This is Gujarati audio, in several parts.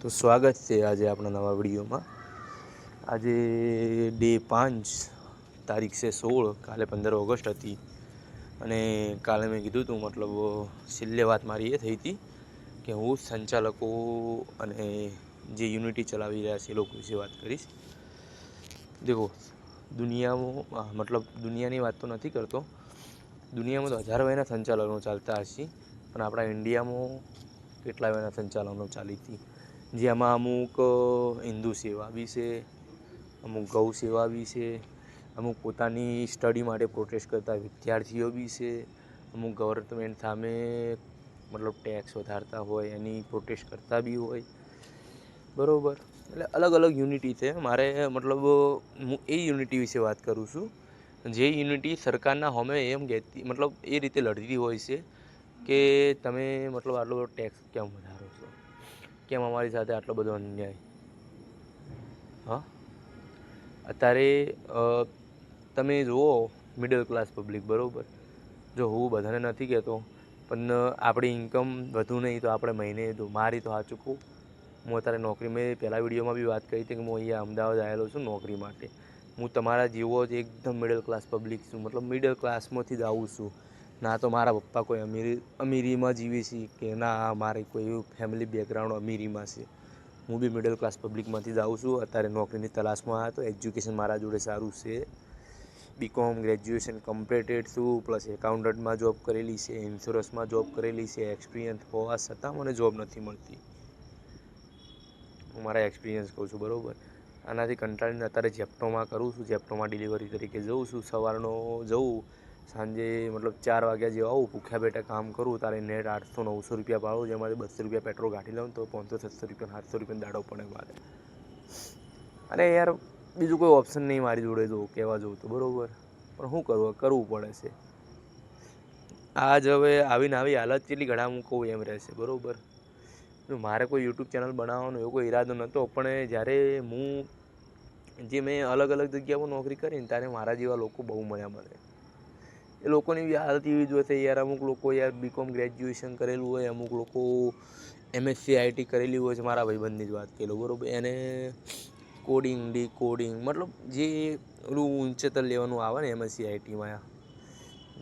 તો સ્વાગત છે આજે આપણા નવા વિડીયોમાં। આજે ડે 5 તારીખ છે 16, કાલે 15 ઓગસ્ટ હતી। અને કાલે મેં કીધું હતું, મતલબ છેલ્લે વાત મારી એ થઈ હતી કે હું સંચાલકો અને જે યુનિટી ચલાવી રહ્યા છે એ લોકો વિશે વાત કરીશ। દેખો, દુનિયામાં મતલબ દુનિયાની વાત તો નથી કરતો, દુનિયામાં તો હજારો એના સંચાલનો ચાલતા હશે, પણ આપણા ઇન્ડિયામાં કેટલા એના સંચાલનો ચાલી હતી, જેમાં અમુક હિન્દુ સેવા બી છે, અમુક ગૌ સેવા બી છે, અમુક પોતાની સ્ટડી માટે પ્રોટેસ્ટ કરતા વિદ્યાર્થીઓ બી છે, અમુક ગવર્મેન્ટ સામે મતલબ ટેક્સ વધારતા હોય એની પ્રોટેસ્ટ કરતા બી હોય, બરાબર। એટલે અલગ અલગ યુનિટી છે મારે, મતલબ હું એ યુનિટી વિશે વાત કરું છું જે યુનિટી સરકારના સામે એમ કહેતી, મતલબ એ રીતે લડતી હોય છે કે તમે મતલબ આટલો બધો ટેક્સ કેમ વધારો છો, કેમ અમારી સાથે આટલો બધો અન્યાય। હા, અત્યારે તમે જુઓ મિડલ ક્લાસ પબ્લિક, બરાબર। જો હું બધાને નથી કહેતો, પણ આપણી ઇન્કમ વધુ નહીં તો આપણે મહિને, જો મારી તો સાચું કહું, હું અત્યારે નોકરી, મેં પહેલા વિડીયોમાં બી વાત કરી હતી કે હું અહીંયા અમદાવાદ આવેલો છું નોકરી માટે। હું તમારા જેવો જ એકદમ મિડલ ક્લાસ પબ્લિક છું, મતલબ મિડલ ક્લાસમાંથી જ આવું છું। ના તો મારા પપ્પા કોઈ અમીરીમાં જીવે છે કે ના મારે કોઈ એવું ફેમિલી બેકગ્રાઉન્ડ અમીરીમાં છે। હું બી મિડલ ક્લાસ પબ્લિકમાંથી જ આવું છું। અત્યારે નોકરીની તલાશમાં આવ્યો તો એજ્યુકેશન મારા જોડે સારું છે, બીકોમ ગ્રેજ્યુએશન કમ્પ્લીટેડ છું, પ્લસ એકાઉન્ટન્ટમાં જોબ કરેલી છે, ઇન્સ્યોરન્સમાં જોબ કરેલી છે। એક્સપિરિયન્સ હોવા છતાં મને જોબ નથી મળતી, હું મારા એક્સપિરિયન્સ કહું છું, બરાબર। આનાથી કંટાળીને અત્યારે ઝેપ્ટોમાં કરું છું, ઝેપ્ટોમાં ડિલિવરી તરીકે જઉં છું। સવારનો જઉં, સાંજે મતલબ 4 વાગ્યા જેવા આવું, ભૂખ્યા પેટે કામ કરું, તારે નેટ 800-900 રૂપિયા ભાડું, જેમાંથી 200 રૂપિયા પેટ્રોલ કાઢી લઉં તો 500-600 રૂપિયા 700 રૂપિયાનો દાડો પડે મારે। અરે યાર, બીજું કોઈ ઓપ્શન નહીં મારી જોડે, જો કહેવા જવું તો, બરાબર, પણ શું કરવું પડે છે। આજ હવે આવીને આવી હાલત કેટલી ઘણા હું કહું એમ રહેશે, બરાબર। જો મારે કોઈ યુટ્યુબ ચેનલ બનાવવાનો એવો કોઈ ઈરાદો નહોતો, પણ જ્યારે મેં અલગ અલગ જગ્યાઓ નોકરી કરીને ત્યારે મારા જેવા લોકો બહુ મળ્યા મને। એ લોકોની બી હાલત એવી જ હોય છે યાર, અમુક લોકો યાર બીકોમ ગ્રેજ્યુએશન કરેલું હોય, અમુક લોકો MSc IT કરેલી હોય છે। મારા ભાઈબંધની જ વાત કરી લો, બરાબર, એને કોડિંગ ડીકોડિંગ, મતલબ જે ઓલું ઉચ્ચતર લેવાનું આવે ને MSc ITમાં,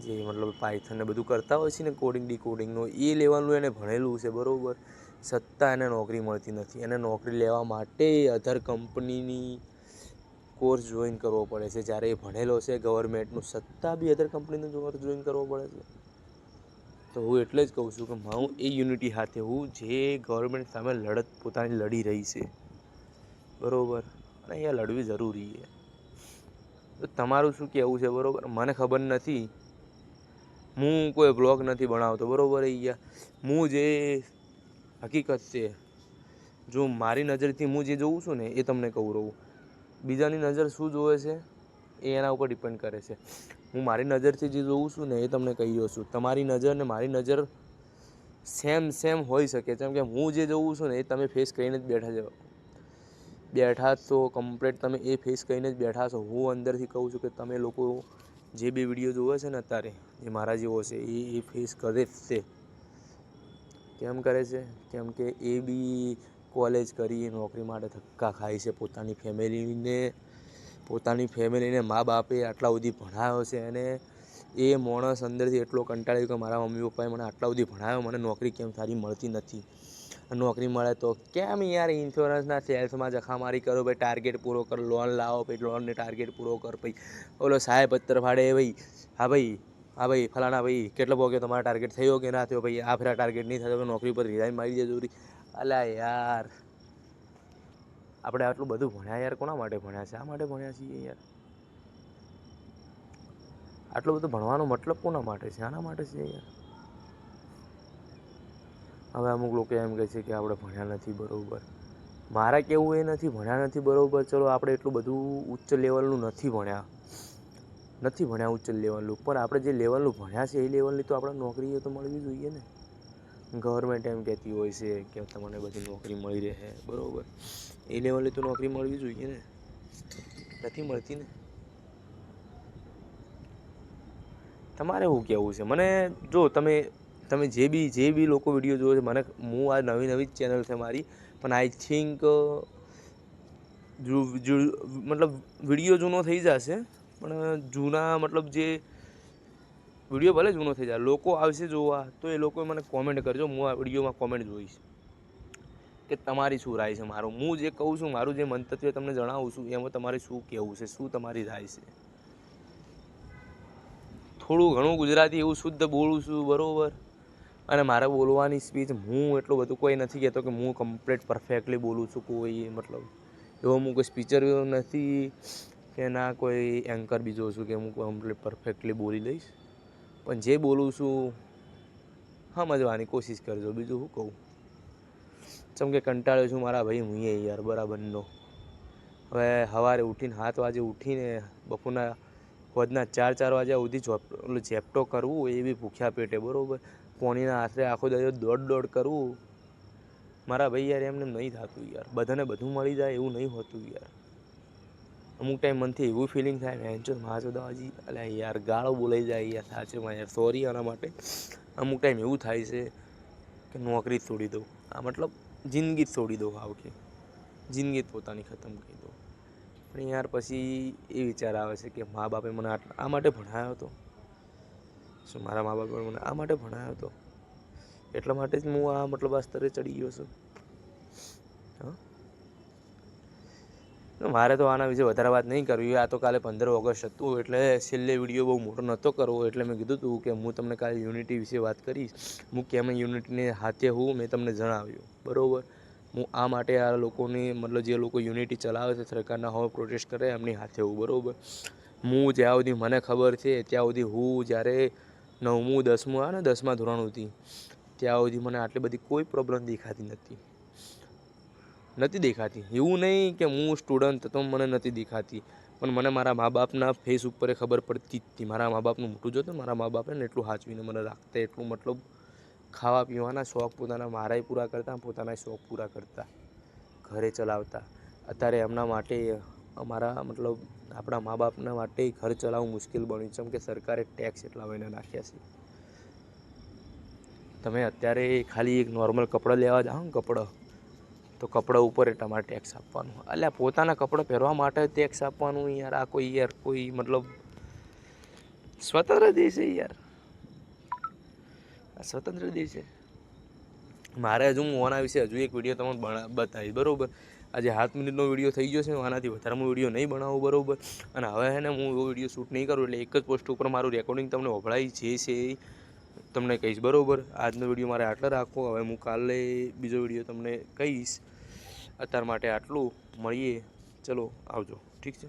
જે મતલબ પાયથન ને બધું કરતા હોય છે ને, કોડિંગ ડીકોડિંગનું એ લેવલનું એને ભણેલું છે, બરાબર, છતાં એને નોકરી મળતી નથી। એને નોકરી લેવા માટે અધર કંપનીની કોર્સ જોઈન કરવો પડે છે, જ્યારે એ ભણેલો છે ગવર્મેન્ટનું, છતાં બી અધર કંપનીનો કોર્સ જોઈન કરવો પડે છે। તો હું એટલે જ કહું છું કે હું એ યુનિટી સાથે હું જે ગવર્મેન્ટ સામે લડત પોતાની લડી રહી છે, બરાબર, અને અહીંયા લડવી જરૂરી છે। તો તમારું શું કહેવું છે, બરાબર, મને ખબર નથી, હું કોઈ બ્લોગ નથી બનાવતો, બરાબર। અહીંયા હું જે હકીકત છે, જો મારી નજરથી હું જે જોઉં છું ને એ તમને કહું રહું, બીજાની નજર શું જોવે છે એ એના ઉપર ડિપેન્ડ કરે છે। હું મારી નજરથી જે જોઉં છું ને એ તમને કહી રહ્યો છું, તમારી નજર ને મારી નજર સેમ હોઈ શકે, કેમ કે હું જે જોઉં છું ને એ તમે ફેસ કરીને જ બેઠા છો, કમ્પ્લીટ તમે એ ફેસ કરીને જ બેઠા છો। હું અંદરથી કહું છું કે તમે લોકો જે બી વિડીયો જોવે છે ને અત્યારે, જે મારા જેવો છે એ ફેસ કરે જ છે। કેમ કરે છે? કેમ કે એ બી કોલેજ કરી, નોકરી માટે ધક્કા ખાય છે, પોતાની ફેમિલીને મા બાપે આટલા સુધી ભણાવ્યો છે, અને એ માણસ અંદરથી એટલો કંટાળ્યો કે મારા મમ્મી પપ્પાએ મને આટલા સુધી ભણાવ્યો, મને નોકરી કેમ સારી મળતી નથી। નોકરી મળે તો કેમ યાર ઇન્સ્યોરન્સના સેલ્સમાં જખામારી કરો, ભાઈ ટાર્ગેટ પૂરો કરો, લોન લાવો, પછી લોનને ટાર્ગેટ પૂરો કરો, પછી ઓલો સાહેબ પત્તર ફાડે, ભાઈ હા ભાઈ ફલાણા ભાઈ કેટલો પોગ્યો, તમારા ટાર્ગેટ થયો કે ના થયો, ભાઈ આ ફેરા ટાર્ગેટ નહીં થયો, નોકરી પર રિઝાઇન મારી દેજો। અલ્યા યાર, આપણે આટલું બધું ભણ્યા યાર, કોના માટે ભણ્યા? શા માટે ભણ્યા છીએ યાર? આટલું બધું ભણવાનો મતલબ કોના માટે છે? આના માટે છે યાર। હવે અમુક લોકો એમ કહે છે કે આપણે ભણ્યા નથી, બરાબર, મારે કેવું એ નથી ભણ્યા નથી, બરાબર, ચલો આપણે એટલું બધું ઉચ્ચ લેવલનું નથી ભણ્યા ઉચ્ચ લેવલનું, પણ આપણે જે લેવલનું ભણ્યા છે એ લેવલની તો આપણે નોકરીઓ તો મળવી જોઈએ ને। ગવર્મેન્ટ એમ કહેતી હોય છે કે તમને બધી નોકરી મળી રહે, બરાબર, એ લેવલની તો નોકરી મળવી જોઈએ ને, નથી મળતી ને। તમારે શું કહેવું છે? મને જો તમે તમે જે બી લોકો વિડીયો જોવો છો, મને હું આ નવી જ ચેનલ છે મારી, પણ આઈ થિંક મતલબ વિડીયો જૂનો થઈ જશે, પણ જૂના મતલબ જે વિડીયો ભલે જૂનો થઈ જાય, લોકો આવશે જોવા તો એ લોકો મને કોમેન્ટ કરજો. હું આ વિડીયોમાં કોમેન્ટ જોઈશ કે તમારી શું રાય છે. હું જે કહું છું, મારું જે મંતવ્ય તમને જણાવું છું, એમાં તમારે શું કહેવું છે, શું તમારી રાય છે. થોડું ઘણું ગુજરાતી એવું શુદ્ધ બોલું છું, બરાબર. અને મારે બોલવાની સ્પીચ હું એટલું બધું કોઈ નથી કહેતો કે હું કમ્પ્લીટ પરફેક્ટલી બોલું છું. કોઈ મતલબ એવો હું કોઈ સ્પીચર નથી કે ના કોઈ એન્કર બીજો છું કે હું કમ્પ્લીટ પરફેક્ટલી બોલી લઈશ. પણ જે બોલું છું સમજવાની કોશિશ કરજો. બીજું શું કહું, જેમ કે કંટાળ્યો છું મારા ભાઈ હું યાર બરાબરનો. હવે સવારે ઉઠીને 7 વાગે ઉઠીને બપોરના હોદના 4 વાગ્યા સુધી ઝેપ્ટો કરવું, એ બી ભૂખ્યા પેટે, બરાબર. પોણીના આશરે આખો દિવસ દોડ કરવું મારા ભાઈ યાર, એમને નહીં થતું યાર. બધાને બધું મળી જાય એવું નહીં હોતું યાર. અમુક ટાઈમ મનથી એવું ફિલિંગ થાય વેંચો માજો દાવાજી અલ્યા યાર, ગાળો બોલાઈ જાય યાર, સાચેમાં યાર, સોરી આના માટે. અમુક ટાઈમ એવું થાય છે કે નોકરી જ છોડી દઉં, આ મતલબ જિંદગી જ છોડી દઉં, હાવ કે જિંદગી જ પોતાની ખતમ કરી દઉં. પણ યાર પછી એ વિચાર આવે છે કે મા બાપે મને આ માટે ભણાવ્યો હતો. શું મારા મા બાપે મને આ માટે ભણાવ્યો હતો? એટલા માટે જ હું આ મતલબ આ સ્તરે ચડી ગયો છું. મારે તો આના વિશે વધારે વાત નહીં કરવી. આ તો કાલે 15 ઓગસ્ટ હતું એટલે છેલ્લે વિડીયો બહુ મોટો નહોતો કરવો, એટલે મેં કીધું હતું કે હું તમને કાલે યુનિટી વિશે વાત કરીશ. હું કેમ યુનિટીને હાથે હું મેં તમને જણાવ્યું, બરાબર. હું આ માટે આ લોકોની મતલબ જે લોકો યુનિટી ચલાવે છે સરકારના હવે પ્રોટેસ્ટ કરે એમની હાથે હું, બરાબર. હું જ્યાં સુધી મને ખબર છે ત્યાં સુધી હું જ્યારે 9મું 10મું આવે ને 10મા ધોરણ હતી ત્યાં સુધી મને આટલી બધી કોઈ પ્રોબ્લેમ દેખાતી નથી દેખાતી. એવું નહીં કે હું સ્ટુડન્ટ તો મને નથી દેખાતી, પણ મને મારા મા બાપના ફેસ ઉપર ખબર પડતી જ હતી. મારા મા બાપનું મોટું જોતું, મારા મા બાપે ને એટલું સાચવીને મને રાખતા, એટલું મતલબ ખાવા પીવાના શોખ પોતાના મારાય પૂરા કરતા, પોતાના શોખ પૂરા કરતા, ઘરે ચલાવતા. અત્યારે એમના માટે અમારા મતલબ આપણા મા બાપના માટે ઘર ચલાવવું મુશ્કેલ બન્યું છે, કેમ કે સરકારે ટેક્સ એટલા મહિના નાખ્યા છે. તમે અત્યારે ખાલી એક નોર્મલ કપડાં લેવા જાઓ ને તો કપડાં ઉપર તમારે ટેક્સ આપવાનું. અલ્યા પોતાના કપડાં પહેરવા માટે ટેક્સ આપવાનું યાર. આ કોઈ મતલબ સ્વતંત્ર દેશ છે યાર? આ સ્વતંત્ર દેશ છે? મારે હજુ હું આના વિશે હજુ એક વિડીયો તમને બતાવીશ, બરાબર. આજે 7 મિનિટનો વિડીયો થઈ ગયો છે, આનાથી વધારે હું વિડીયો નહીં બનાવું, બરાબર. અને હવે છે ને હું એવો વિડીયો શૂટ નહીં કરું, એટલે એક જ પોસ્ટ ઉપર મારું રેકોર્ડિંગ તમને વભળાઈ જે છે એ તમને કહીશ, બરાબર. આજનો વિડીયો મારે આટલો રાખવો. હવે હું કાલે બીજો વિડીયો તમને કહીશ. અત્યાર માટે આટલું. મળીએ, ચલો આવજો, ઠીક છે.